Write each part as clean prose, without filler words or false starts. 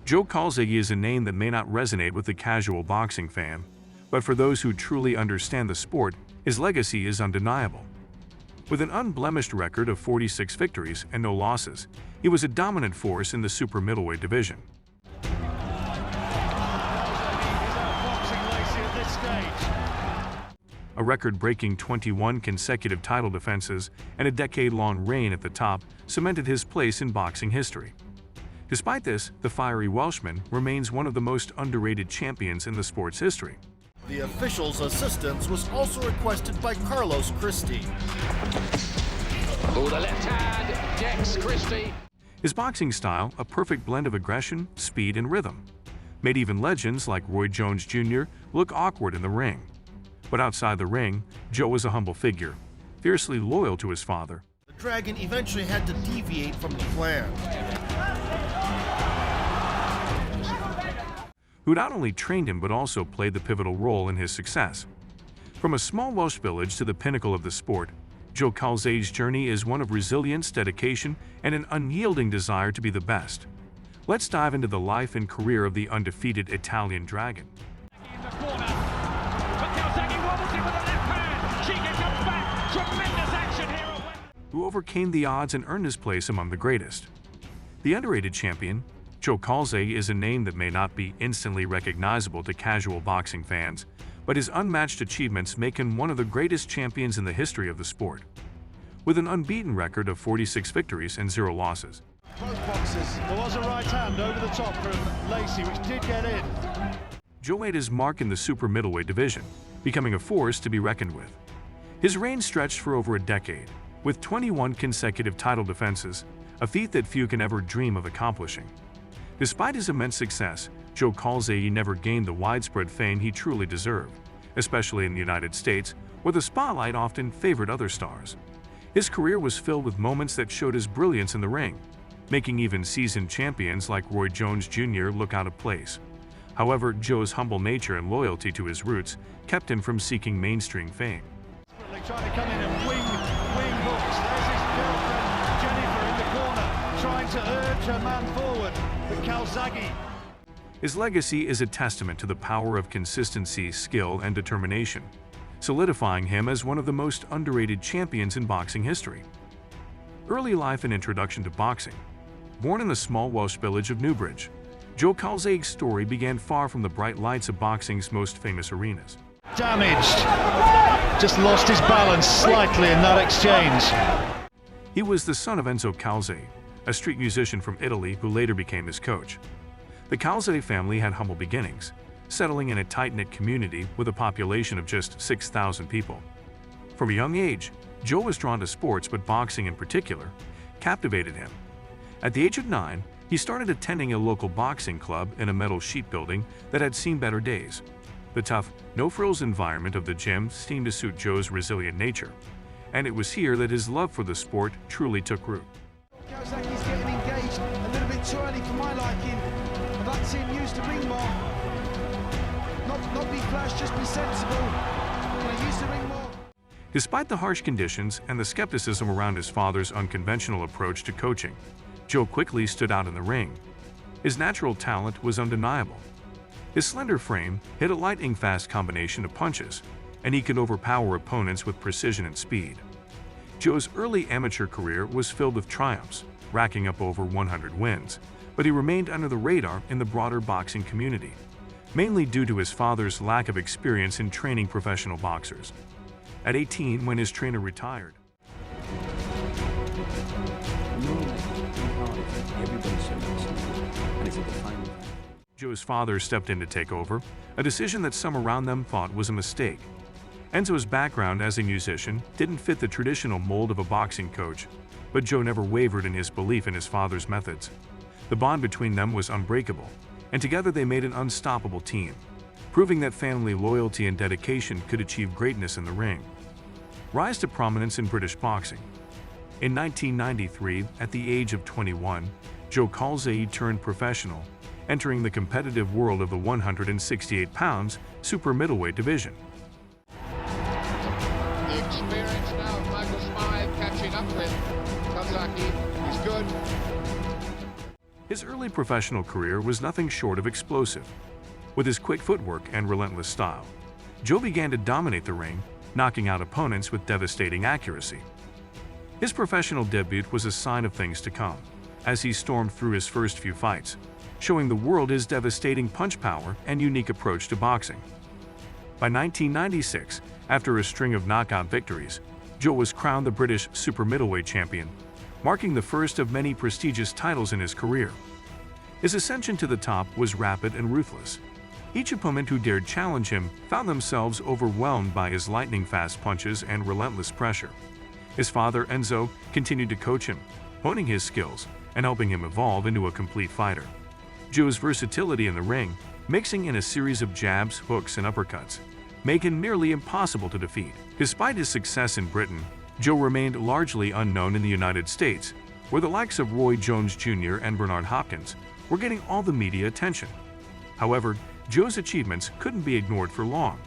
Joe Calzaghe is a name that may not resonate with the casual boxing fan, but for those who truly understand the sport, his legacy is undeniable. With an unblemished record of 46 victories and no losses, he was a dominant force in the super middleweight division. A record-breaking 21 consecutive title defenses and a decade-long reign at the top cemented his place in boxing history. Despite this, the fiery Welshman remains one of the most underrated champions in the sport's history. The official's assistance was also requested by Carlos Christie. Oh, the left hand, Dex Christie. His boxing style, a perfect blend of aggression, speed, and rhythm, made even legends like Roy Jones Jr. look awkward in the ring. But outside the ring, Joe was a humble figure, fiercely loyal to his father. The Dragon eventually had to deviate from the plan, who not only trained him but also played the pivotal role in his success. From a small Welsh village to the pinnacle of the sport, Joe Calzaghe's journey is one of resilience, dedication, and an unyielding desire to be the best. Let's dive into the life and career of the undefeated Italian Dragon. In the corner, but Calzaghe wobbles it with the left hand. Chica comes back. Tremendous action here. Who overcame the odds and earned his place among the greatest. The underrated champion, Joe Calzaghe, is a name that may not be instantly recognizable to casual boxing fans, but his unmatched achievements make him one of the greatest champions in the history of the sport. With an unbeaten record of 46 victories and 0 losses. Both boxers. There was a right hand over the top from Lacey, which did get in. Joe made his mark in the super middleweight division, becoming a force to be reckoned with. His reign stretched for over a decade, with 21 consecutive title defenses, a feat that few can ever dream of accomplishing. Despite his immense success, Joe Calzaghe never gained the widespread fame he truly deserved, especially in the United States, where the spotlight often favored other stars. His career was filled with moments that showed his brilliance in the ring, making even seasoned champions like Roy Jones Jr. look out of place. However, Joe's humble nature and loyalty to his roots kept him from seeking mainstream fame. Trying to come in and wing hooks. There's his girlfriend Jennifer in the corner, trying to urge her man forward. But Calzaghe. His legacy is a testament to the power of consistency, skill, and determination, solidifying him as one of the most underrated champions in boxing history. Early life and introduction to boxing. Born in the small Welsh village of Newbridge, Joe Calzaghe's story began far from the bright lights of boxing's most famous arenas. Damaged. Just lost his balance slightly in that exchange. He was the son of Enzo Calzaghe, a street musician from Italy who later became his coach. The Calzaghe family had humble beginnings, settling in a tight-knit community with a population of just 6,000 people. From a young age, Joe was drawn to sports, but boxing in particular captivated him. At the age of 9, he started attending a local boxing club in a metal sheet building that had seen better days. The tough, no-frills environment of the gym seemed to suit Joe's resilient nature, and it was here that his love for the sport truly took root. Calzaghe's getting engaged a little bit too early for my liking. I'd like to see him use the ring more. Not be flash, just be sensible. Can I use the ring more? Despite the harsh conditions and the skepticism around his father's unconventional approach to coaching, Joe quickly stood out in the ring. His natural talent was undeniable. His slender frame hit a lightning-fast combination of punches, and he could overpower opponents with precision and speed. Joe's early amateur career was filled with triumphs, racking up over 100 wins, but he remained under the radar in the broader boxing community, mainly due to his father's lack of experience in training professional boxers. At 18, when his trainer retired, Joe's father stepped in to take over, a decision that some around them thought was a mistake. Enzo's background as a musician didn't fit the traditional mold of a boxing coach, but Joe never wavered in his belief in his father's methods. The bond between them was unbreakable, and together they made an unstoppable team, proving that family loyalty and dedication could achieve greatness in the ring. Rise to prominence in British boxing. In 1993, at the age of 21, Joe Calzaghe turned professional, entering the competitive world of the 168 pounds super middleweight division. The experience now of Michael Smythe catching up with Calzaghe. He's good. His early professional career was nothing short of explosive. With his quick footwork and relentless style, Joe began to dominate the ring, knocking out opponents with devastating accuracy. His professional debut was a sign of things to come, as he stormed through his first few fights, showing the world his devastating punch power and unique approach to boxing. By 1996, after a string of knockout victories, Joe was crowned the British super middleweight champion, marking the first of many prestigious titles in his career. His ascension to the top was rapid and ruthless. Each opponent who dared challenge him found themselves overwhelmed by his lightning-fast punches and relentless pressure. His father, Enzo, continued to coach him, honing his skills and helping him evolve into a complete fighter. Joe's versatility in the ring, mixing in a series of jabs, hooks, and uppercuts, make him nearly impossible to defeat. Despite his success in Britain, Joe remained largely unknown in the United States, where the likes of Roy Jones Jr. and Bernard Hopkins were getting all the media attention. However, Joe's achievements couldn't be ignored for long.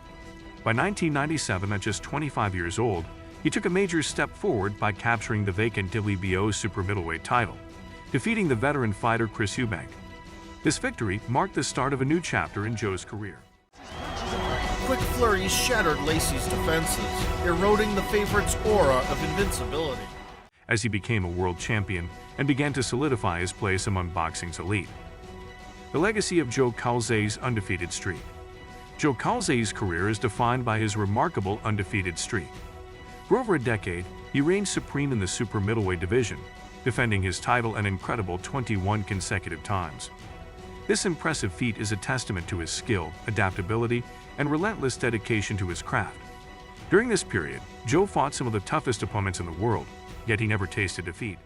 By 1997, at just 25 years old, he took a major step forward by capturing the vacant WBO super middleweight title, defeating the veteran fighter Chris Eubank. This victory marked the start of a new chapter in Joe's career. Quick flurries shattered Lacey's defenses, eroding the favorite's aura of invincibility. As he became a world champion and began to solidify his place among boxing's elite. The legacy of Joe Calzaghe's undefeated streak. Joe Calzaghe's career is defined by his remarkable undefeated streak. For over a decade, he reigned supreme in the super middleweight division, defending his title an incredible 21 consecutive times. This impressive feat is a testament to his skill, adaptability, and relentless dedication to his craft. During this period, Joe fought some of the toughest opponents in the world, yet he never tasted defeat.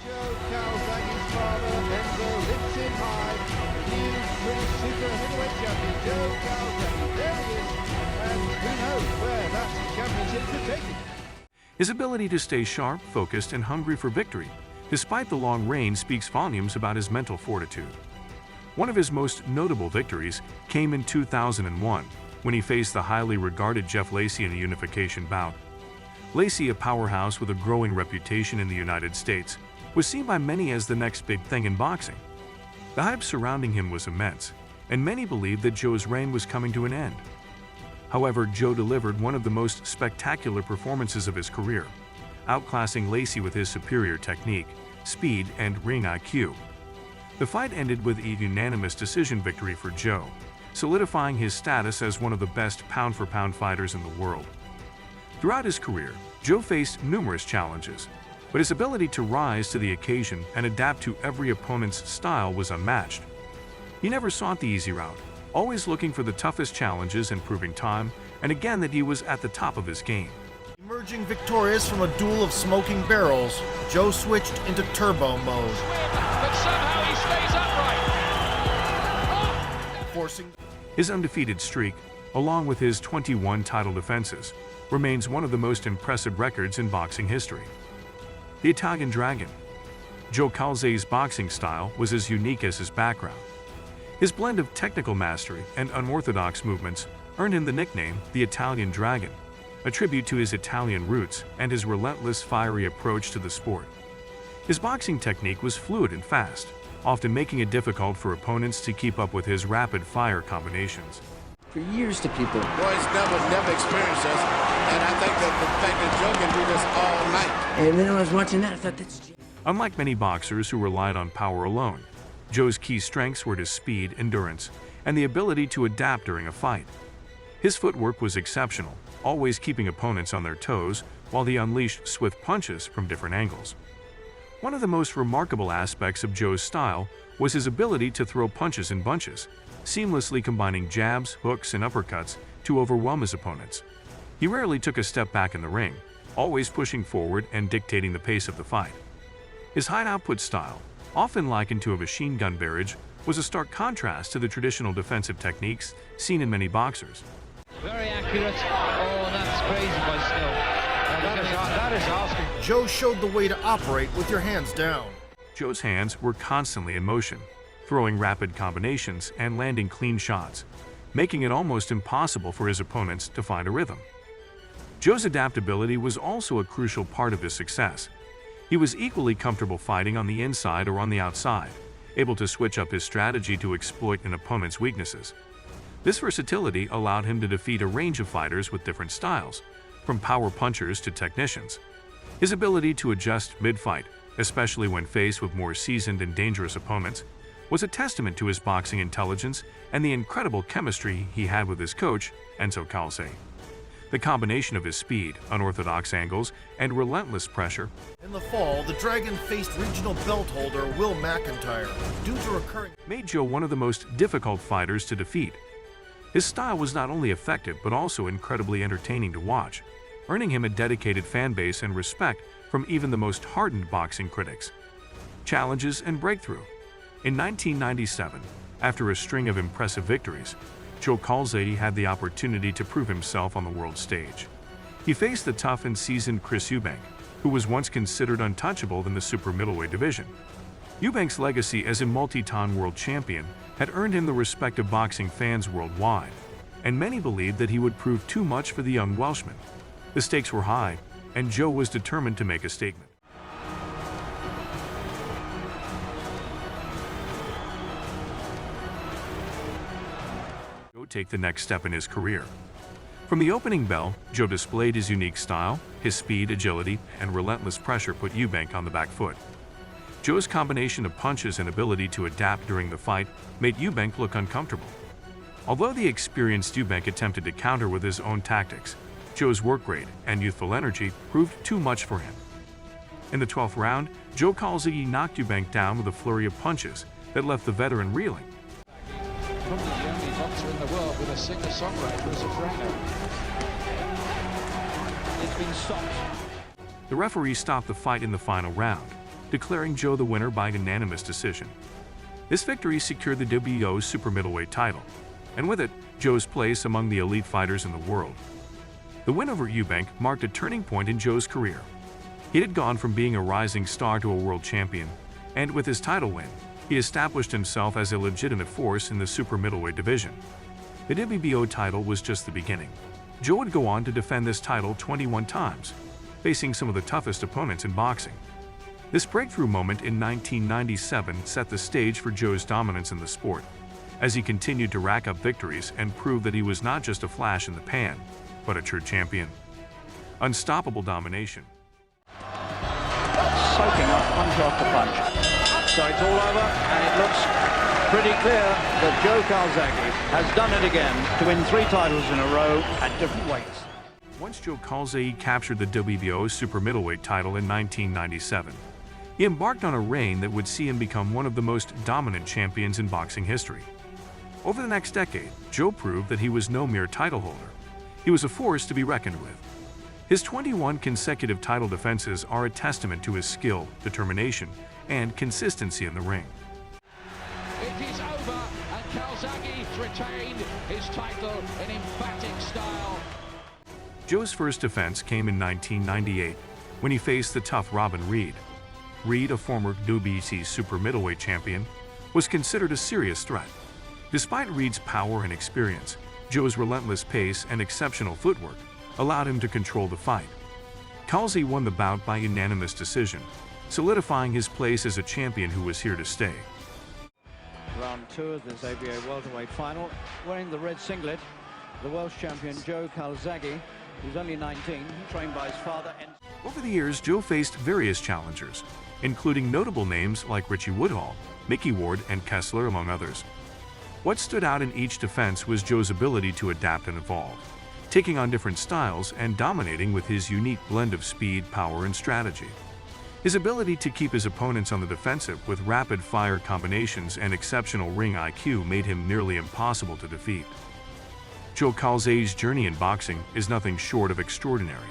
Joe Calzaghe's father, Enzo, lifts him high. The new British super middleweight champion, Joe Calzaghe. There he is, and who knows where that championship could take him. His ability to stay sharp, focused, and hungry for victory, despite the long reign, speaks volumes about his mental fortitude. One of his most notable victories came in 2001, when he faced the highly regarded Jeff Lacey in a unification bout. Lacey, a powerhouse with a growing reputation in the United States, was seen by many as the next big thing in boxing. The hype surrounding him was immense, and many believed that Joe's reign was coming to an end. However, Joe delivered one of the most spectacular performances of his career, outclassing Lacey with his superior technique, speed, and ring IQ. The fight ended with a unanimous decision victory for Joe, solidifying his status as one of the best pound-for-pound fighters in the world. Throughout his career, Joe faced numerous challenges, but his ability to rise to the occasion and adapt to every opponent's style was unmatched. He never sought the easy route, always looking for the toughest challenges and proving time and again that he was at the top of his game. Emerging victorious from a duel of smoking barrels, Joe switched into turbo mode, But somehow he stays upright. forcing His undefeated streak, along with his 21 title defenses, remains one of the most impressive records in boxing history. The Italian Dragon. Joe Calzaghe's boxing style was as unique as his background. His blend of technical mastery and unorthodox movements earned him the nickname the Italian Dragon, a tribute to his Italian roots and his relentless, fiery approach to the sport. His boxing technique was fluid and fast, often making it difficult for opponents to keep up with his rapid-fire combinations. For years to people. Boys never experienced this, and I think that the fact that Joe can do this all night. And then when I was watching that, I thought that's... Unlike many boxers who relied on power alone, Joe's key strengths were his speed, endurance, and the ability to adapt during a fight. His footwork was exceptional, always keeping opponents on their toes while he unleashed swift punches from different angles. One of the most remarkable aspects of Joe's style was his ability to throw punches in bunches, seamlessly combining jabs, hooks, and uppercuts to overwhelm his opponents. He rarely took a step back in the ring, always pushing forward and dictating the pace of the fight. His high-output style, often likened to a machine gun barrage, was a stark contrast to the traditional defensive techniques seen in many boxers. Very accurate. Oh, that's crazy by Snow. That is asking. Joe showed the way to operate with your hands down. Joe's hands were constantly in motion, throwing rapid combinations and landing clean shots, making it almost impossible for his opponents to find a rhythm. Joe's adaptability was also a crucial part of his success. He was equally comfortable fighting on the inside or on the outside, able to switch up his strategy to exploit an opponent's weaknesses. This versatility allowed him to defeat a range of fighters with different styles, from power punchers to technicians. His ability to adjust mid-fight, especially when faced with more seasoned and dangerous opponents, was a testament to his boxing intelligence and the incredible chemistry he had with his coach, Joe Calzaghe. The combination of his speed, unorthodox angles, and relentless pressure. In the fall, the Dragon faced regional belt holder Will McIntyre due to recurring Made Joe one of the most difficult fighters to defeat. His style was not only effective but also incredibly entertaining to watch, earning him a dedicated fan base and respect from even the most hardened boxing critics. Challenges and breakthrough. In 1997, after a string of impressive victories, Joe Calzaghe had the opportunity to prove himself on the world stage. He faced the tough and seasoned Chris Eubank, who was once considered untouchable in the super middleweight division. Eubank's legacy as a multi-time world champion had earned him the respect of boxing fans worldwide, and many believed that he would prove too much for the young Welshman. The stakes were high, and Joe was determined to make a statement. Take the next step in his career. From the opening bell, Joe displayed his unique style. His speed, agility, and relentless pressure put Eubank on the back foot. Joe's combination of punches and ability to adapt during the fight made Eubank look uncomfortable. Although the experienced Eubank attempted to counter with his own tactics, Joe's work rate and youthful energy proved too much for him. In the 12th round, Joe Calzaghe knocked Eubank down with a flurry of punches that left the veteran reeling. Probably the only boxer in the world with a singer-songwriter as a trainer. It's been stopped. The referee stopped the fight in the final round, declaring Joe the winner by unanimous decision. This victory secured the WBO super middleweight title, and with it, Joe's place among the elite fighters in the world. The win over Eubank marked a turning point in Joe's career. He had gone from being a rising star to a world champion, and with his title win, he established himself as a legitimate force in the super middleweight division. The WBO title was just the beginning. Joe would go on to defend this title 21 times, facing some of the toughest opponents in boxing. This breakthrough moment in 1997 set the stage for Joe's dominance in the sport, as he continued to rack up victories and prove that he was not just a flash in the pan, but a true champion. Unstoppable domination. Soaking up punch after punch. So it's all over, and it looks pretty clear that Joe Calzaghe has done it again to win 3 titles in a row at different weights. Once Joe Calzaghe captured the WBO super middleweight title in 1997, he embarked on a reign that would see him become one of the most dominant champions in boxing history. Over the next decade, Joe proved that he was no mere title holder. He was a force to be reckoned with. His 21 consecutive title defenses are a testament to his skill, determination, and consistency in the ring. It is over, and Calzaghe's retained his title in emphatic style. Joe's first defense came in 1998 when he faced the tough Robin Reed. Reed, a former WBC super middleweight champion, was considered a serious threat. Despite Reed's power and experience, Joe's relentless pace and exceptional footwork allowed him to control the fight. Calzaghe won the bout by unanimous decision, solidifying his place as a champion who was here to stay. Round 2 of this ABA welterweight final, wearing the red singlet, the Welsh champion Joe Calzaghe, who's only 19, trained by his father. Over the years, Joe faced various challengers, including notable names like Richie Woodhall, Mickey Ward, and Kessler, among others. What stood out in each defense was Joe's ability to adapt and evolve, taking on different styles and dominating with his unique blend of speed, power, and strategy. His ability to keep his opponents on the defensive with rapid-fire combinations and exceptional ring IQ made him nearly impossible to defeat. Joe Calzaghe's journey in boxing is nothing short of extraordinary.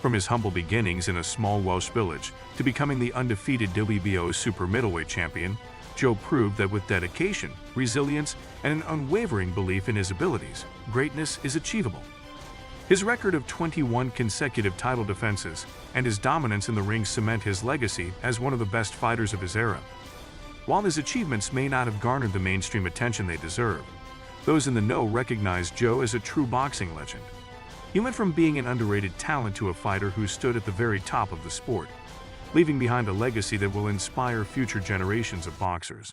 From his humble beginnings in a small Welsh village to becoming the undefeated WBO super middleweight champion, Joe proved that with dedication, resilience, and an unwavering belief in his abilities, greatness is achievable. His record of 21 consecutive title defenses and his dominance in the ring cement his legacy as one of the best fighters of his era. While his achievements may not have garnered the mainstream attention they deserve, those in the know recognize Joe as a true boxing legend. He went from being an underrated talent to a fighter who stood at the very top of the sport, leaving behind a legacy that will inspire future generations of boxers.